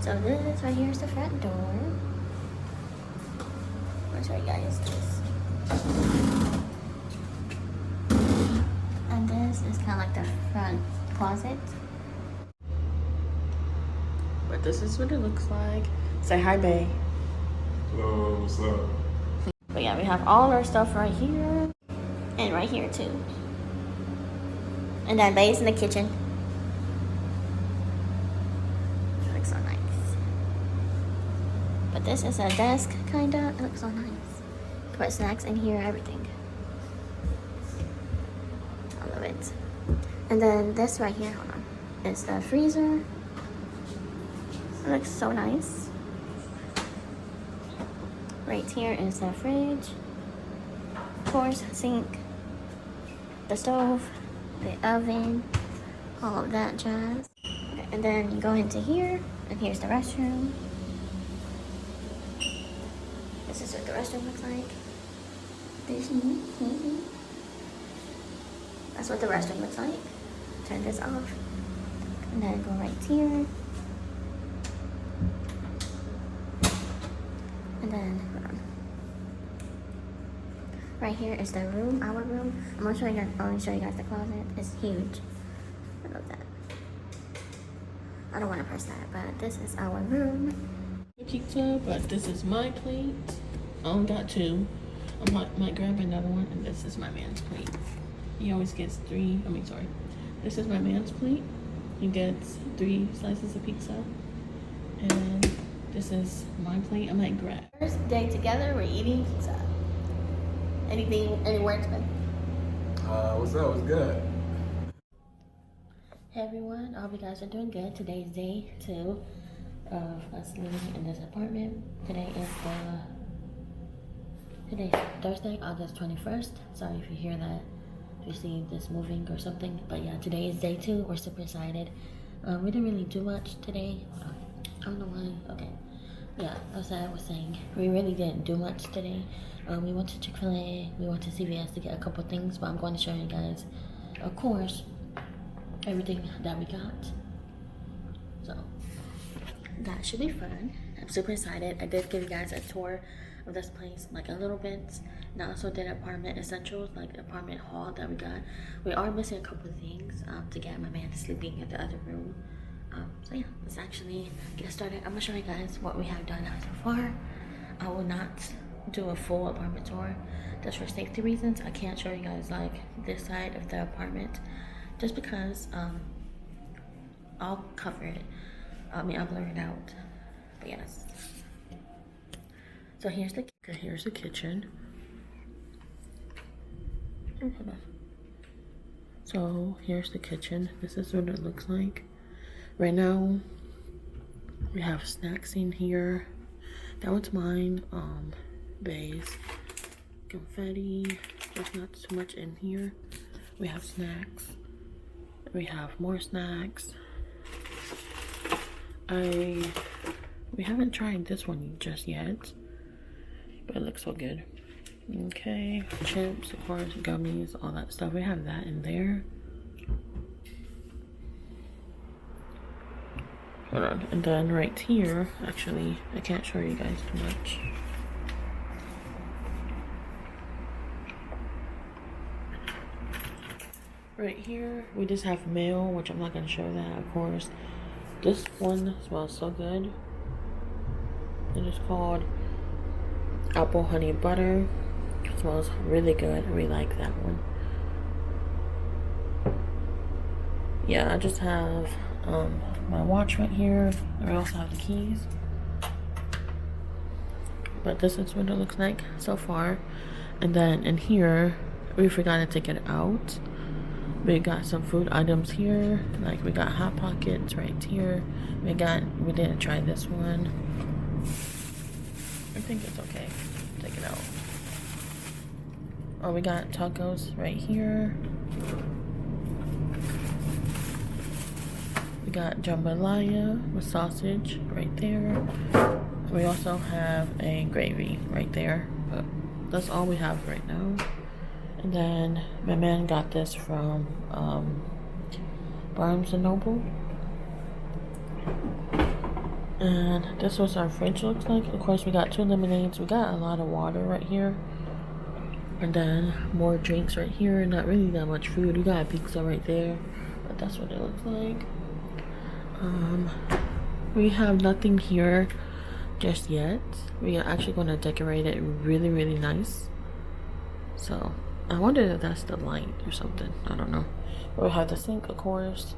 So this right here is the front door. I'll show you guys this. And this is kind of like the front closet. But this is what it looks like. Say hi, bae. Hello, what's up? But yeah, we have all our stuff right here. And right here too. And then Bae's in the kitchen. It looks so nice. But this is a desk, kinda. It looks so nice. Put snacks in here, everything. I love it. And then this right here, hold on, is the freezer. It looks so nice. Right here is the fridge. Of course, sink. The stove. The oven. All of that jazz. Okay, and then you go into here, and here's the restroom. This is what the restroom looks like. That's what the restroom looks like. Turn this off. And then go right here. And then, hold on. Right here is the room, our room. I'm gonna show you guys, the closet. It's huge. I love that. I don't want to press that, but this is our room. Pizza, but this is my plate. I only got two. I might grab another one, and this is my man's plate. He always gets this is my man's plate. He gets 3 slices of pizza, and this is my plate. I might grab. First day together, we're eating pizza. Any words, man? What's up? What's good? Hey everyone, I hope you guys are doing good. Today's day 2 of us living in this apartment. Today's Thursday, August 21st. Sorry if you hear that, if you see this moving or something. But yeah, today is day 2. We're super excited. We didn't really do much today. I don't know why. Okay. Yeah, as I was saying, we really didn't do much today. We went to Chick-fil-A, we went to CVS to get a couple things, but I'm going to show you guys, of course, everything that we got. So that should be fun. I'm super excited. I did give you guys a tour of this place, like a little bit. And I also did apartment essentials, like the apartment haul that we got. We are missing a couple of things to get my man sleeping in the other room. So yeah, let's actually get started. I'm gonna show you guys what we have done so far. I will not do a full apartment tour just for safety reasons. I can't show you guys like this side of the apartment just because I'll cover it. I'll blur it out. But yes. So here's the kitchen. Oh, hold on. So here's the kitchen. This is what it looks like. Right now, we have snacks in here. That one's mine. Bae's confetti. There's not too much in here. We have snacks. We have more snacks. We haven't tried this one just yet, but it looks so good. Okay, chips, of course, gummies, all that stuff. We have that in there. Hold on. And then right here, actually, I can't show you guys too much. Right here, we just have mail, which I'm not going to show that, of course. This one smells so good. It is called Apple Honey Butter. It smells really good. I really like that one. Yeah, I just have my watch right here. I also have the keys. But this is what it looks like so far. And then in here, we forgot to take it out. We got some food items here. Like we got Hot Pockets right here. We didn't try this one. I think it's okay. Take it out. Oh, we got tacos right here. We got jambalaya with sausage right there. We also have a gravy right there. But that's all we have right now. And then my man got this from Barnes & Noble. And this was our fridge looks like. Of course, we got 2 lemonades. We got a lot of water right here. And then more drinks right here. Not really that much food. We got a pizza right there. But that's what it looks like. We have nothing here just yet. We are actually going to decorate it really, really nice. So, I wonder if that's the light or something. I don't know. But we have the sink, of course.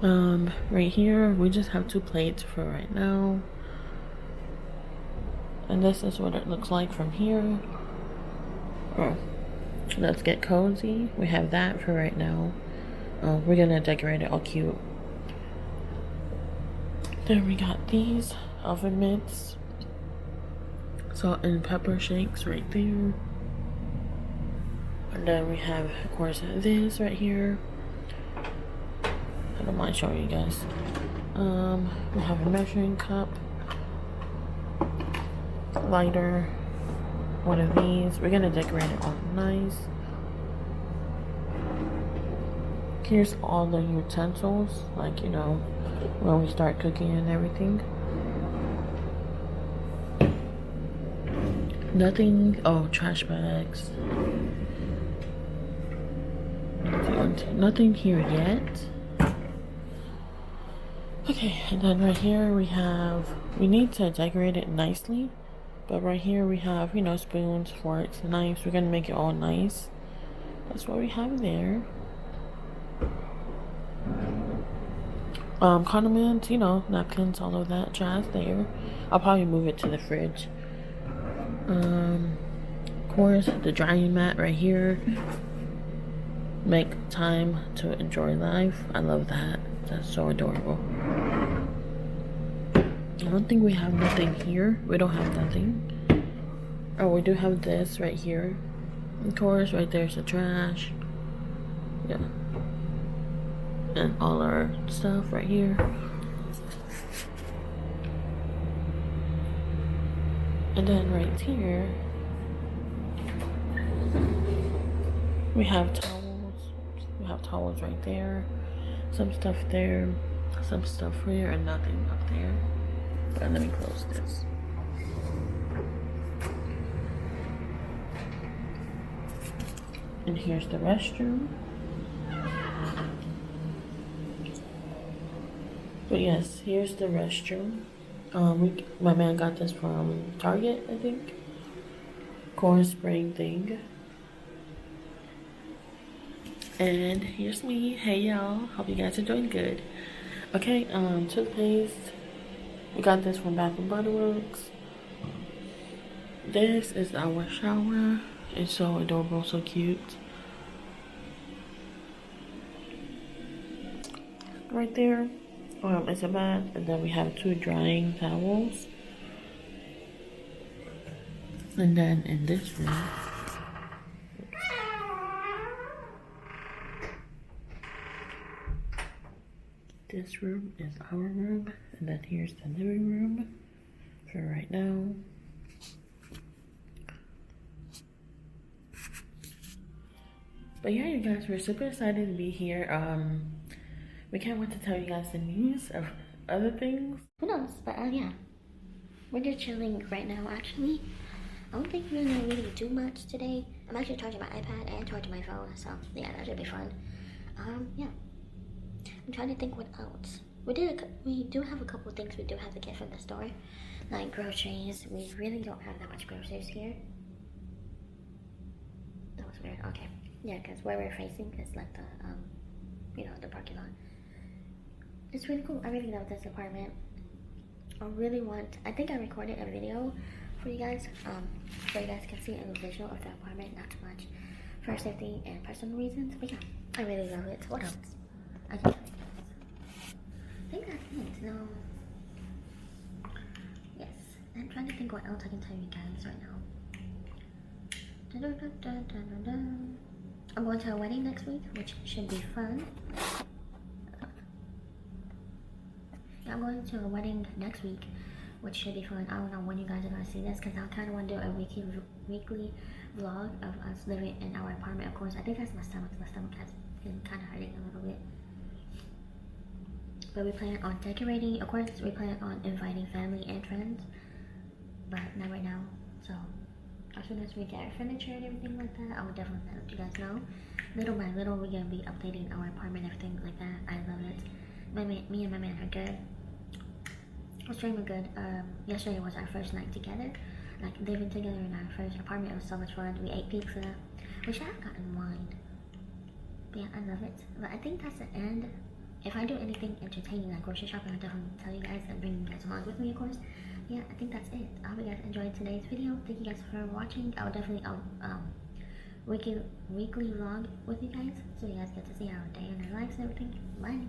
Right here, we just have 2 plates for right now. And this is what it looks like from here. Oh, let's get cozy. We have that for right now. We're gonna decorate it all cute. Then we got these oven mitts. Salt and pepper shakes right there. And then we have, of course, this right here. I don't mind showing you guys. We have a measuring cup, lighter, one of these. We're gonna decorate it all nice. Here's all the utensils, like, you know, when we start cooking and everything. Nothing, oh, trash bags. Nothing here yet. Okay, and then right here we need to decorate it nicely. But right here we have, you know, spoons, forks, knives. We're gonna make it all nice. That's what we have there. Condiments, you know, napkins, all of that jazz there. I'll probably move it to the fridge. Of course, the drying mat right here. Make time to enjoy life. I love that. That's so adorable. I don't think we have nothing here. We don't have nothing. Oh, we do have this right here. Of course, right there's the trash. Yeah. And all our stuff right here. And then right here, we have towels. We have towels right there. Some stuff there. Some stuff here and nothing up there. But let me close this. And here's the restroom. But yes, here's the restroom. My man got this from Target, I think. Corn spraying thing. And here's me. Hey y'all. Hope you guys are doing good. Okay, toothpaste. We got this from Bath and Body Works. This is our shower. It's so adorable, so cute. Right there. It's a bath, and then we have 2 drying towels. And then in this room, this room is our room, and then here's the living room for right now. But yeah, you guys, we're super excited to be here. We can't wait to tell you guys the news of other things. Who knows? But yeah, we're just chilling right now. Actually, I don't think we're gonna really do much today. I'm actually charging my iPad and charging my phone, so yeah, that should be fun. Yeah, I'm trying to think what else. We do have a couple of things we do have to get from the store, like groceries. We really don't have that much groceries here. That was weird. Okay, yeah, because where we're facing is like the you know, the parking lot. It's really cool. I really love this apartment. I think I recorded a video for you guys, so you guys can see a visual of the apartment, not too much, for safety and personal reasons, but yeah, I really love it. What else? I can tell you guys. I think that's it. No. Yes. I'm trying to think what else I can tell you guys right now. I'm going to a wedding next week, which should be fun. I'm going to a wedding next week, which should be fun. I don't know when you guys are going to see this, because I kind of want to do a weekly vlog of us living in our apartment. Of course, I think that's my stomach. My stomach has been kind of hurting a little bit. But we plan on decorating. Of course, we plan on inviting family and friends, but not right now. So as soon as we get our furniture and everything like that, I will definitely let you guys know. Little by little, we're gonna be updating our apartment, everything like that. I love it. Me and my man are good. Extremely good. Yesterday was our first night together, like living together in our first apartment. It was so much fun. We ate pizza. We should have gotten wine. But yeah, I love it. But I think that's the end. If I do anything entertaining like grocery shopping, I'll definitely tell you guys and bring you guys along with me, of course. Yeah, I think that's it. I hope you guys enjoyed today's video. Thank you guys for watching. I will definitely weekly vlog with you guys, so you guys get to see our day in our lives and everything. Bye.